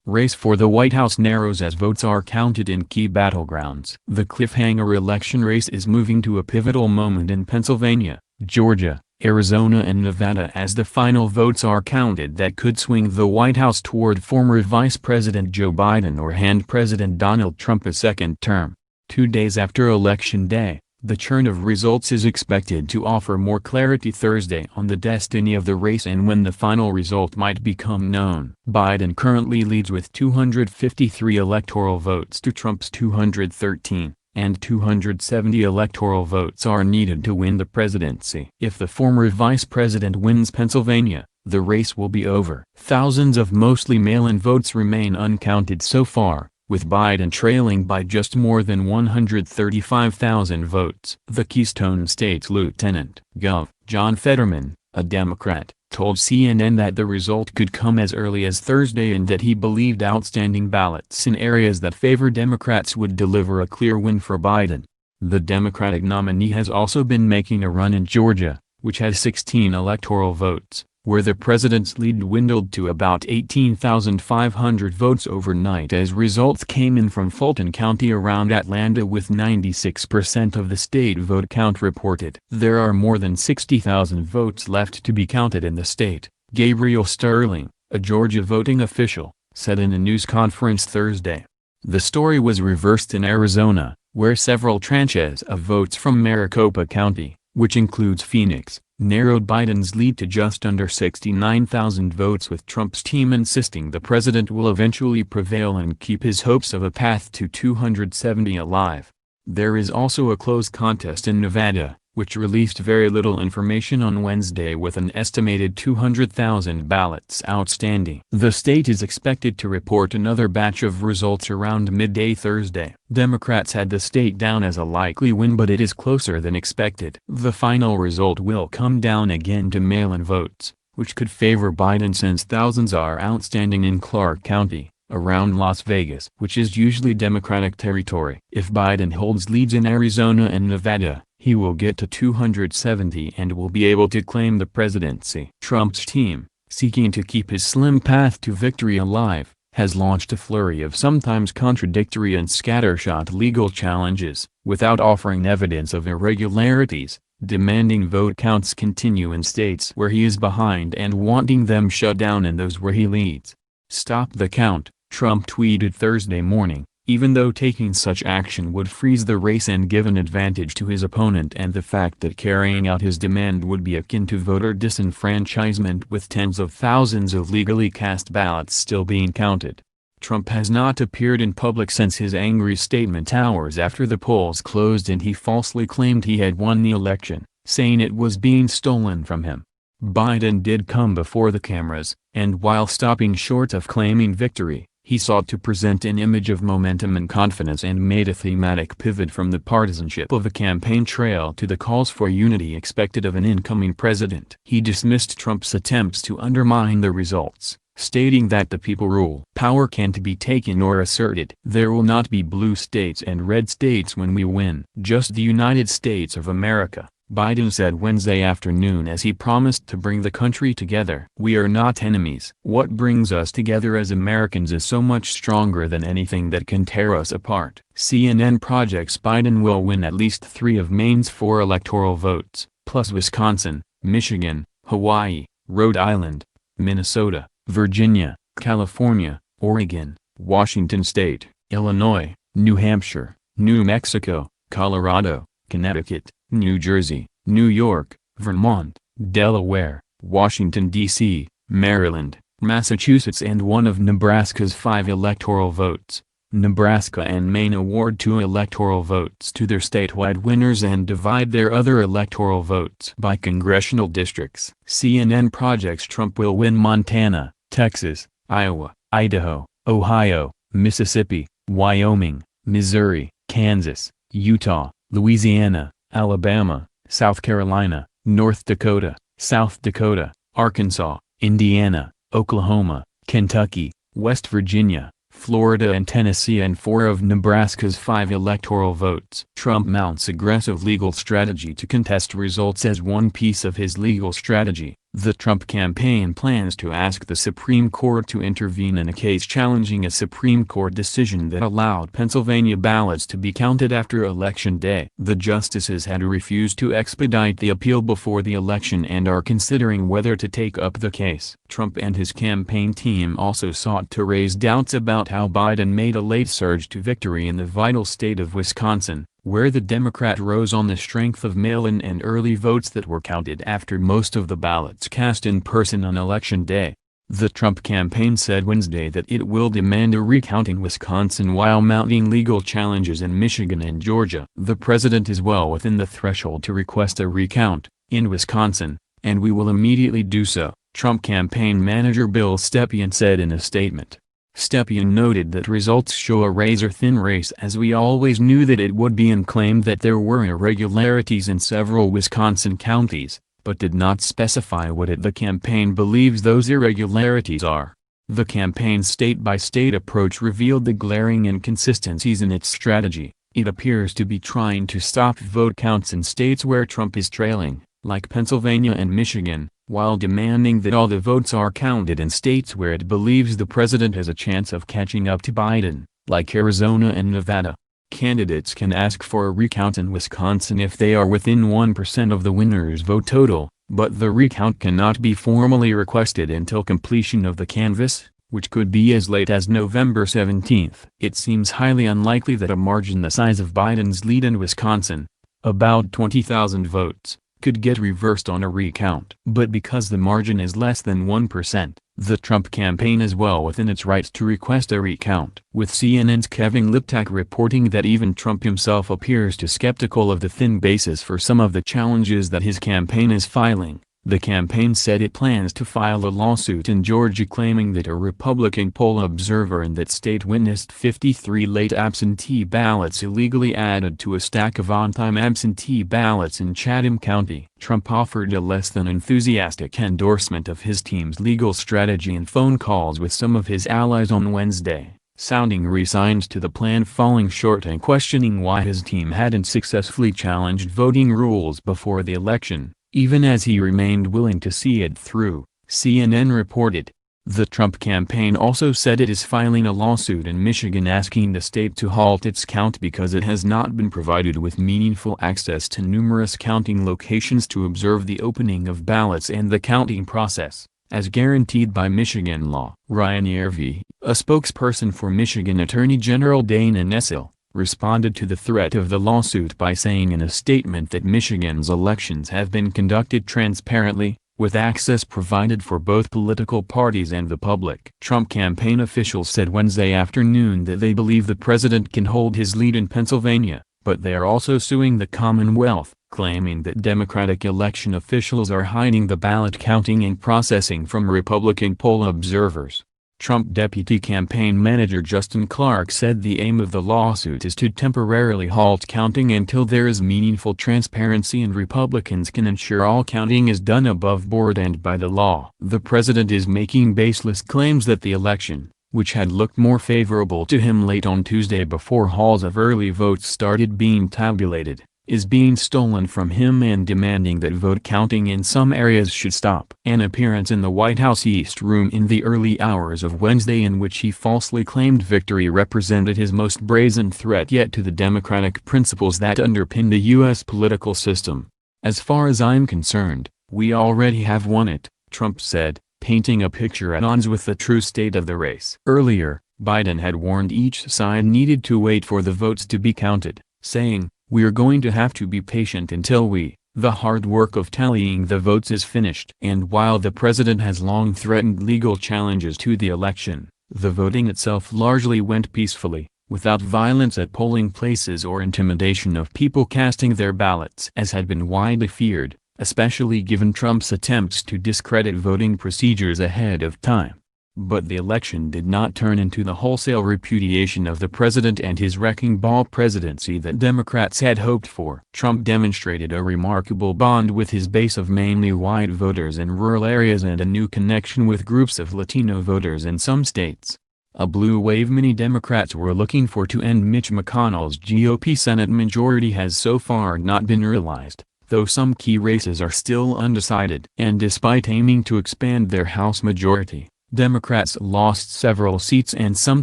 Race for the White House narrows as votes are counted in key battlegrounds. The cliffhanger election race is moving to a pivotal moment in Pennsylvania, Georgia, Arizona and Nevada as the final votes are counted that could swing the White House toward former Vice President Joe Biden or hand President Donald Trump a second term. 2 days after Election Day, the churn of results is expected to offer more clarity Thursday on the destiny of the race and when the final result might become known. Biden currently leads with 253 electoral votes to Trump's 213, and 270 electoral votes are needed to win the presidency. If the former vice president wins Pennsylvania, the race will be over. Thousands of mostly mail-in votes remain uncounted so far, with Biden trailing by just more than 135,000 votes. The Keystone State's Lieutenant Gov. John Fetterman, a Democrat, told CNN that the result could come as early as Thursday and that he believed outstanding ballots in areas that favor Democrats would deliver a clear win for Biden. The Democratic nominee has also been making a run in Georgia, which has 16 electoral votes, where the president's lead dwindled to about 18,500 votes overnight as results came in from Fulton County around Atlanta with 96% of the state vote count reported. There are more than 60,000 votes left to be counted in the state, Gabriel Sterling, a Georgia voting official, said in a news conference Thursday. The story was reversed in Arizona, where several tranches of votes from Maricopa County, which includes Phoenix, narrowed Biden's lead to just under 69,000 votes with Trump's team insisting the president will eventually prevail and keep his hopes of a path to 270 alive. There is also a close contest in Nevada, which released very little information on Wednesday with an estimated 200,000 ballots outstanding. The state is expected to report another batch of results around midday Thursday. Democrats had the state down as a likely win, but it is closer than expected. The final result will come down again to mail-in votes, which could favor Biden since thousands are outstanding in Clark County, around Las Vegas, which is usually Democratic territory. If Biden holds leads in Arizona and Nevada, he will get to 270 and will be able to claim the presidency. Trump's team, seeking to keep his slim path to victory alive, has launched a flurry of sometimes contradictory and scattershot legal challenges, without offering evidence of irregularities, demanding vote counts continue in states where he is behind and wanting them shut down in those where he leads. "Stop the count," Trump tweeted Thursday morning, even though taking such action would freeze the race and give an advantage to his opponent, and the fact that carrying out his demand would be akin to voter disenfranchisement with tens of thousands of legally cast ballots still being counted. Trump has not appeared in public since his angry statement hours after the polls closed and he falsely claimed he had won the election, saying it was being stolen from him. Biden did come before the cameras, and while stopping short of claiming victory, he sought to present an image of momentum and confidence and made a thematic pivot from the partisanship of a campaign trail to the calls for unity expected of an incoming president. He dismissed Trump's attempts to undermine the results, stating that the people rule. Power can't be taken or asserted. There will not be blue states and red states when we win. Just the United States of America, Biden said Wednesday afternoon as he promised to bring the country together. "We are not enemies. What brings us together as Americans is so much stronger than anything that can tear us apart." CNN projects Biden will win at least 3 of Maine's 4 electoral votes, plus Wisconsin, Michigan, Hawaii, Rhode Island, Minnesota, Virginia, California, Oregon, Washington State, Illinois, New Hampshire, New Mexico, Colorado, Connecticut, New Jersey, New York, Vermont, Delaware, Washington, D.C., Maryland, Massachusetts and 1 of Nebraska's 5 electoral votes. Nebraska and Maine award 2 electoral votes to their statewide winners and divide their other electoral votes by congressional districts. CNN projects Trump will win Montana, Texas, Iowa, Idaho, Ohio, Mississippi, Wyoming, Missouri, Kansas, Utah, Louisiana, Alabama, South Carolina, North Dakota, South Dakota, Arkansas, Indiana, Oklahoma, Kentucky, West Virginia, Florida and Tennessee and 4 of Nebraska's 5 electoral votes. Trump mounts aggressive legal strategy to contest results as one piece of his legal strategy, The Trump campaign plans to ask the Supreme Court to intervene in a case challenging a Supreme Court decision that allowed Pennsylvania ballots to be counted after Election Day. The justices had refused to expedite the appeal before the election and are considering whether to take up the case. Trump and his campaign team also sought to raise doubts about how Biden made a late surge to victory in the vital state of Wisconsin, where the Democrat rose on the strength of mail-in and early votes that were counted after most of the ballots cast in person on Election Day. The Trump campaign said Wednesday that it will demand a recount in Wisconsin while mounting legal challenges in Michigan and Georgia. The president is well within the threshold to request a recount in Wisconsin, and we will immediately do so, Trump campaign manager Bill Stepien said in a statement. Stepien noted that results show a razor-thin race, as we always knew that it would be, and claimed that there were irregularities in several Wisconsin counties, but did not specify what the campaign believes those irregularities are. The campaign's state-by-state approach revealed the glaring inconsistencies in its strategy. It appears to be trying to stop vote counts in states where Trump is trailing, like Pennsylvania and Michigan, while demanding that all the votes are counted in states where it believes the president has a chance of catching up to Biden, like Arizona and Nevada. Candidates can ask for a recount in Wisconsin if they are within 1% of the winner's vote total, but the recount cannot be formally requested until completion of the canvass, which could be as late as November 17. It seems highly unlikely that a margin the size of Biden's lead in Wisconsin, about 20,000 votes, could get reversed on a recount. But because the margin is less than 1%, the Trump campaign is well within its rights to request a recount. With CNN's Kevin Liptak reporting that even Trump himself appears to skeptical of the thin basis for some of the challenges that his campaign is filing, the campaign said it plans to file a lawsuit in Georgia claiming that a Republican poll observer in that state witnessed 53 late absentee ballots illegally added to a stack of on-time absentee ballots in Chatham County. Trump offered a less than enthusiastic endorsement of his team's legal strategy in phone calls with some of his allies on Wednesday, sounding resigned to the plan, falling short and questioning why his team hadn't successfully challenged voting rules before the election, even as he remained willing to see it through, CNN reported. The Trump campaign also said it is filing a lawsuit in Michigan asking the state to halt its count because it has not been provided with meaningful access to numerous counting locations to observe the opening of ballots and the counting process, as guaranteed by Michigan law. Ryan Yervy, a spokesperson for Michigan Attorney General Dana Nessel, responded to the threat of the lawsuit by saying in a statement that Michigan's elections have been conducted transparently, with access provided for both political parties and the public. Trump campaign officials said Wednesday afternoon that they believe the president can hold his lead in Pennsylvania, but they are also suing the Commonwealth, claiming that Democratic election officials are hiding the ballot counting and processing from Republican poll observers. Trump deputy campaign manager Justin Clark said the aim of the lawsuit is to temporarily halt counting until there is meaningful transparency and Republicans can ensure all counting is done above board and by the law. The president is making baseless claims that the election, which had looked more favorable to him late on Tuesday before hauls of early votes started being tabulated, is being stolen from him, and demanding that vote counting in some areas should stop. An appearance in the White House East Room in the early hours of Wednesday in which he falsely claimed victory represented his most brazen threat yet to the democratic principles that underpin the U.S. political system. "As far as I'm concerned, we already have won it," Trump said, painting a picture at odds with the true state of the race. Earlier, Biden had warned each side needed to wait for the votes to be counted, saying, "We're going to have to be patient until the hard work of tallying the votes is finished." And while the president has long threatened legal challenges to the election, the voting itself largely went peacefully, without violence at polling places or intimidation of people casting their ballots, as had been widely feared, especially given Trump's attempts to discredit voting procedures ahead of time. But the election did not turn into the wholesale repudiation of the president and his wrecking ball presidency that Democrats had hoped for. Trump demonstrated a remarkable bond with his base of mainly white voters in rural areas and a new connection with groups of Latino voters in some states. A blue wave many Democrats were looking for to end Mitch McConnell's GOP Senate majority has so far not been realized. though some key races are still undecided. And despite aiming to expand their House majority, Democrats lost several seats and some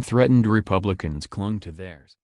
threatened Republicans clung to theirs.